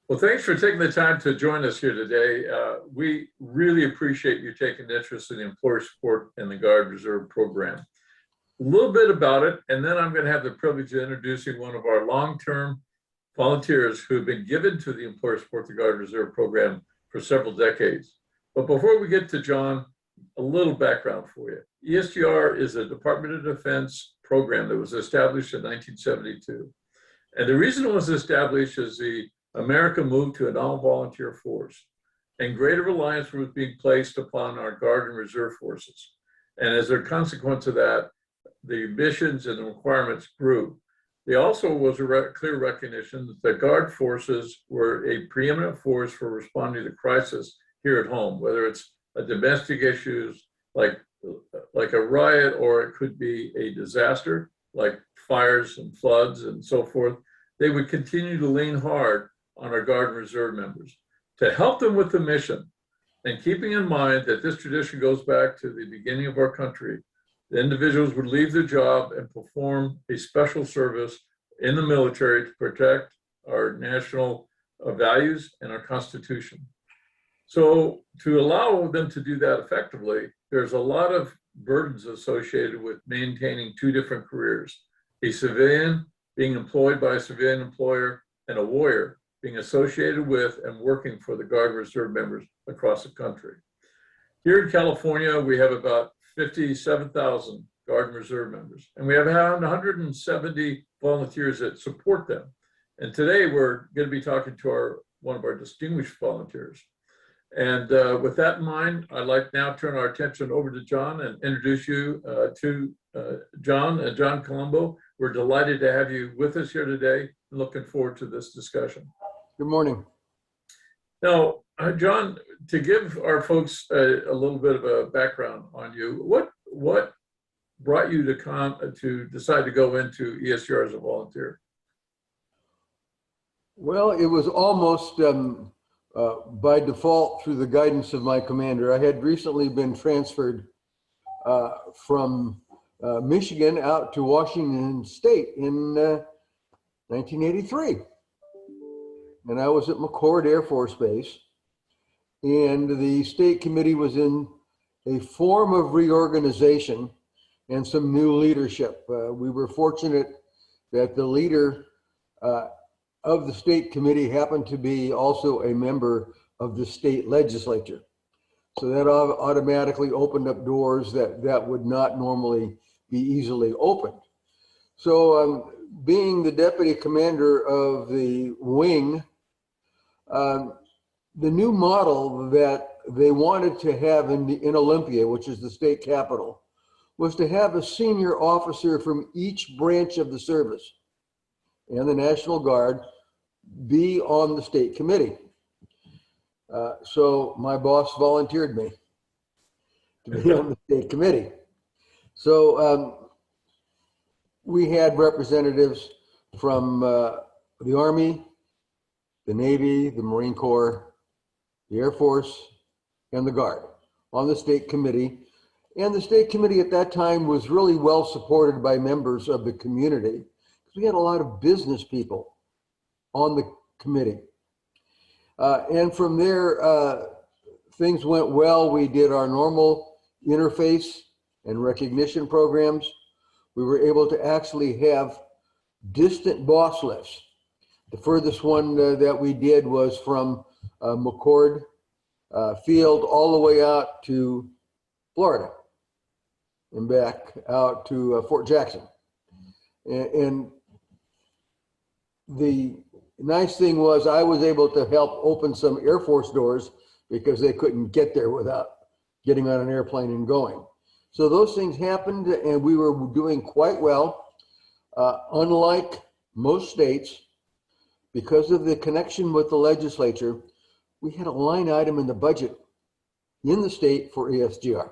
Well, thanks for taking the time to join us here today. We really appreciate you taking interest in the employer support and the Guard Reserve program. A little bit about it, and then I'm going to have the privilege of introducing one of our long-term volunteers who have been given to the employer support the Guard Reserve program for several decades. But before we get to John, a little background for you. ESGR is a Department of Defense program that was established in 1972. And the reason it was established is America moved to a non-volunteer force, and greater reliance was being placed upon our Guard and Reserve forces. And as a consequence of that, the missions and the requirements grew. There also was a clear recognition that the Guard forces were a preeminent force for responding to crisis here at home, whether it's a domestic issues like a riot, or it could be a disaster like fires and floods and so forth. They would continue to lean hard on our Guard and Reserve members to help them with the mission. And keeping in mind that this tradition goes back to the beginning of our country, the individuals would leave their job and perform a special service in the military to protect our national values and our Constitution. So to allow them to do that effectively, there's a lot of burdens associated with maintaining two different careers: a civilian being employed by a civilian employer, and a warrior being associated with and working for the Guard and Reserve members across the country. Here in California, we have about 57,000 Guard and Reserve members, and we have around 170 volunteers that support them. And today we're going to be talking to one of our distinguished volunteers. And with that in mind, I'd like now to turn our attention over to John and introduce you to John Colombo. We're delighted to have you with us here today and looking forward to this discussion. Good morning. Now, John, to give our folks a little bit of a background on you, what brought you to decide to go into ESGR as a volunteer? Well, it was almost by default through the guidance of my commander. I had recently been transferred from Michigan out to Washington State in 1983. And I was at McCord Air Force Base, and the state committee was in a form of reorganization and some new leadership. We were fortunate that the leader of the state committee happened to be also a member of the state legislature. So that automatically opened up doors that would not normally be easily opened. So being the deputy commander of the wing, the new model that they wanted to have in Olympia, which is the state capital, was to have a senior officer from each branch of the service and the National Guard be on the state committee. So my boss volunteered me to be on the state committee. So we had representatives from the Army, the Navy, the Marine Corps, the Air Force, and the Guard on the state committee. And the state committee at that time was really well supported by members of the community, because we had a lot of business people on the committee. And from there, things went well. We did our normal interface and recognition programs. We were able to actually have distant boss lists. The furthest one that we did was from McCord Field all the way out to Florida and back out to Fort Jackson. And the nice thing was I was able to help open some Air Force doors because they couldn't get there without getting on an airplane and going. So those things happened, and we were doing quite well. Unlike most states, because of the connection with the legislature, we had a line item in the budget in the state for ESGR.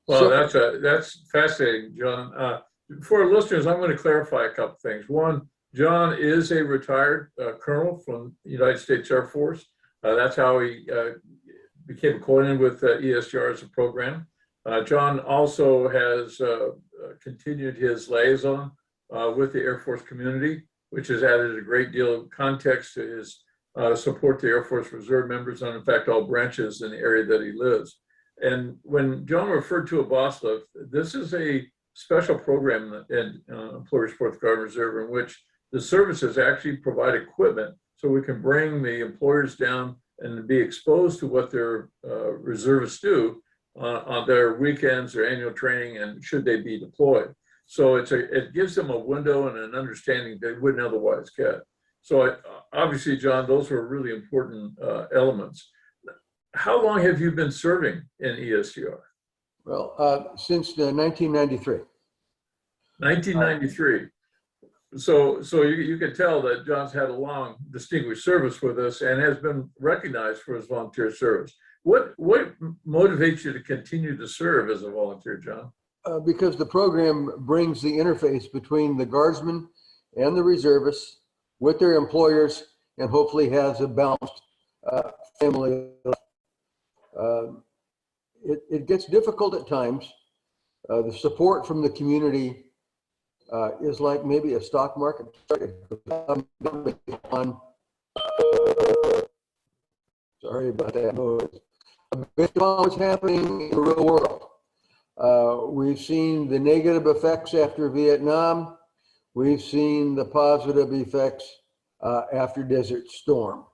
Well, so, that's fascinating, John. For our listeners, I'm going to clarify a couple things. One, John is a retired colonel from the United States Air Force. That's how he became acquainted with ESGR as a program. John also has continued his liaison with the Air Force community, which has added a great deal of context to his support the Air Force Reserve members on, in fact, all branches in the area that he lives. And when John referred to a boss lift, this is a special program in Employer Support Guard and Reserve in which the services actually provide equipment so we can bring the employers down and be exposed to what their reservists do on their weekends or annual training and should they be deployed. So it gives them a window and an understanding they wouldn't otherwise get. So obviously, John, those were really important elements. How long have you been serving in ESGR? Well, since 1993. 1993. So you can tell that John's had a long, distinguished service with us and has been recognized for his volunteer service. What motivates you to continue to serve as a volunteer, John? Because the program brings the interface between the guardsmen and the reservists with their employers, and hopefully has a balanced family life. It gets difficult at times. The support from the community is like maybe a stock market. Sorry about that noise. Based on what's happening in the real world. We've seen the negative effects after Vietnam. We've seen the positive effects after Desert Storm.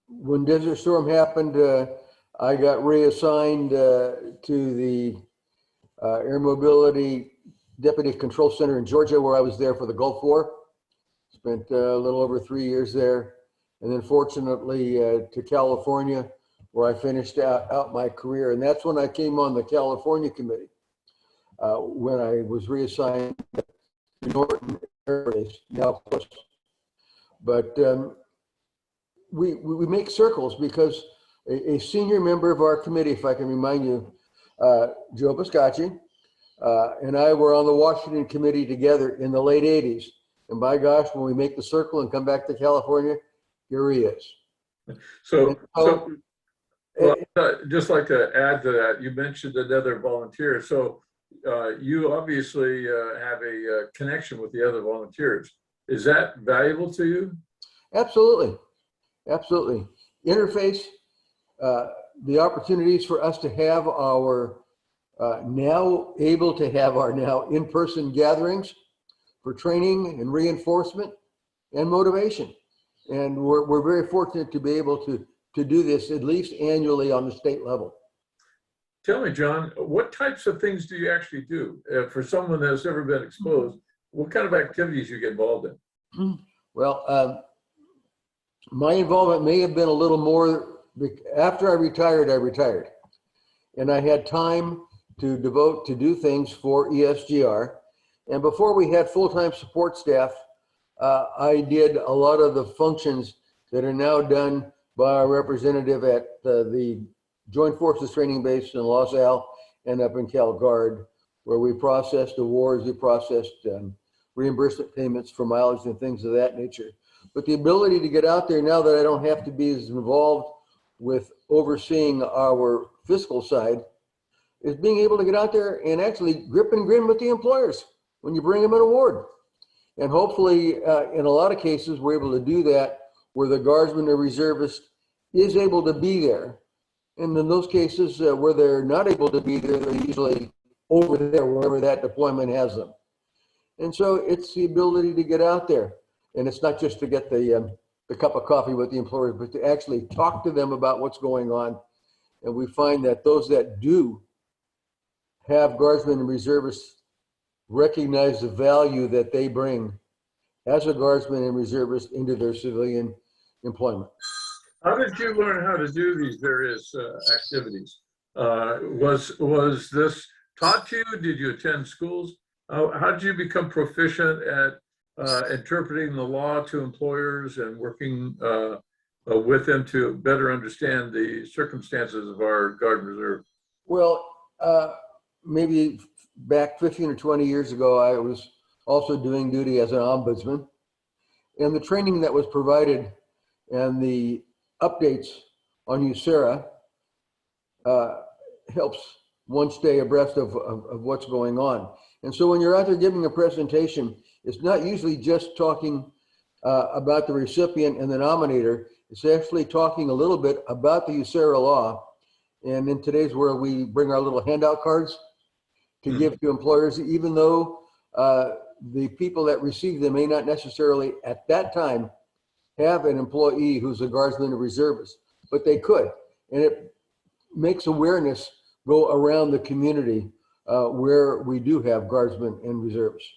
When Desert Storm happened, I got reassigned to the Air Mobility Deputy Control Center in Georgia, where I was there for the Gulf War. Spent a little over 3 years there. And then fortunately to California, where I finished out my career. And that's when I came on the California committee, when I was reassigned to Norton Air Base, now close. But we make circles because a senior member of our committee, if I can remind you, Joe Biscacci, and I were on the Washington committee together in the late 80s. And by gosh, when we make the circle and come back to California, here he is. Well, I'd just like to add to that, you mentioned another volunteer. So you obviously have a connection with the other volunteers. Is that valuable to you? Absolutely. Absolutely. Interface, the opportunities for us to have our now in-person gatherings for training and reinforcement and motivation. And we're very fortunate to be able to do this at least annually on the state level. Tell me, John, what types of things do you actually do? For someone that's never been exposed, what kind of activities you get involved in? Well, my involvement may have been a little more, after I retired. And I had time to devote to do things for ESGR. And before we had full-time support staff, I did a lot of the functions that are now done by our representative at the Joint Forces Training Base in Los Al and up in Cal Guard, where we processed awards, we processed reimbursement payments for mileage and things of that nature. But the ability to get out there now that I don't have to be as involved with overseeing our fiscal side is being able to get out there and actually grip and grin with the employers when you bring them an award. And hopefully, in a lot of cases, we're able to do that where the guardsman or reservist is able to be there. And in those cases where they're not able to be there, they're usually over there, wherever that deployment has them. And so it's the ability to get out there. And it's not just to get the cup of coffee with the employers, but to actually talk to them about what's going on. And we find that those that do have guardsmen and reservists recognize the value that they bring as a guardsman and reservist into their civilian employment. How did you learn how to do these various activities? Was this taught to you? Did you attend schools? How did you become proficient at interpreting the law to employers and working with them to better understand the circumstances of our Guard and Reserve? Well, maybe back 15 or 20 years ago, I was also doing duty as an ombudsman. And the training that was provided and the updates on USERRA helps one stay abreast of what's going on. And so when you're out there giving a presentation, it's not usually just talking about the recipient and the nominator. It's actually talking a little bit about the USERRA law. And in today's world, we bring our little handout cards to give to employers, even though the people that receive them may not necessarily at that time have an employee who's a guardsman or reservist, but they could. And it makes awareness go around the community where we do have guardsmen and reservists.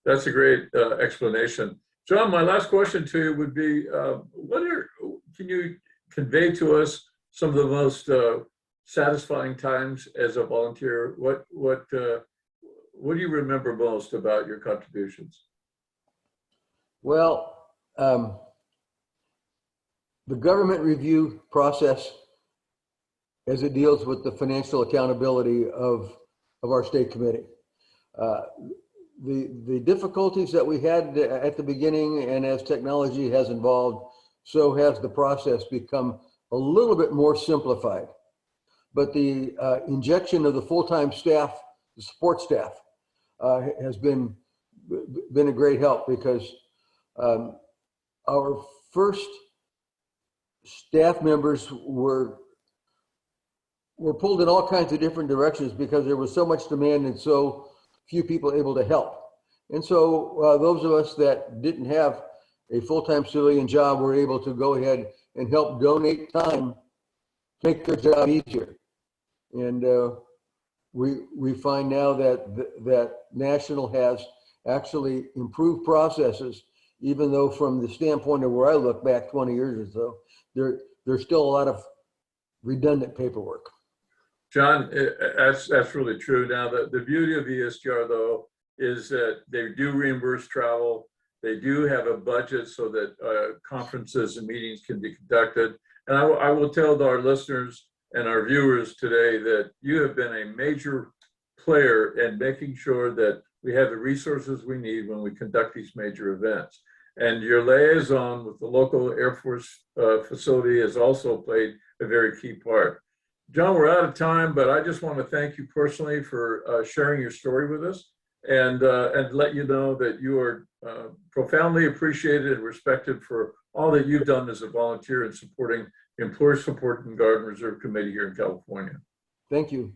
That's a great explanation. John, my last question to you would be, can you convey to us some of the most satisfying times as a volunteer? What do you remember most about your contributions? Well, the government review process, as it deals with the financial accountability of our state committee. The difficulties that we had at the beginning, and as technology has evolved, so has the process become a little bit more simplified. But the injection of the full-time staff, the support staff, has been a great help, because our first staff members were pulled in all kinds of different directions because there was so much demand and so few people able to help. And so those of us that didn't have a full-time civilian job were able to go ahead and help donate time to make their job easier. And we find now that National has actually improved processes, even though from the standpoint of where I look back 20 years or so, there's still a lot of redundant paperwork. John, that's really true. Now, the beauty of ESGR, though, is that they do reimburse travel. They do have a budget so that conferences and meetings can be conducted. And I will tell our listeners and our viewers today that you have been a major player in making sure that we have the resources we need when we conduct these major events. And your liaison with the local Air Force facility has also played a very key part. John, we're out of time, but I just want to thank you personally for sharing your story with us, and let you know that you are profoundly appreciated and respected for all that you've done as a volunteer in supporting the Employer Support and Guard and Reserve Committee here in California. Thank you.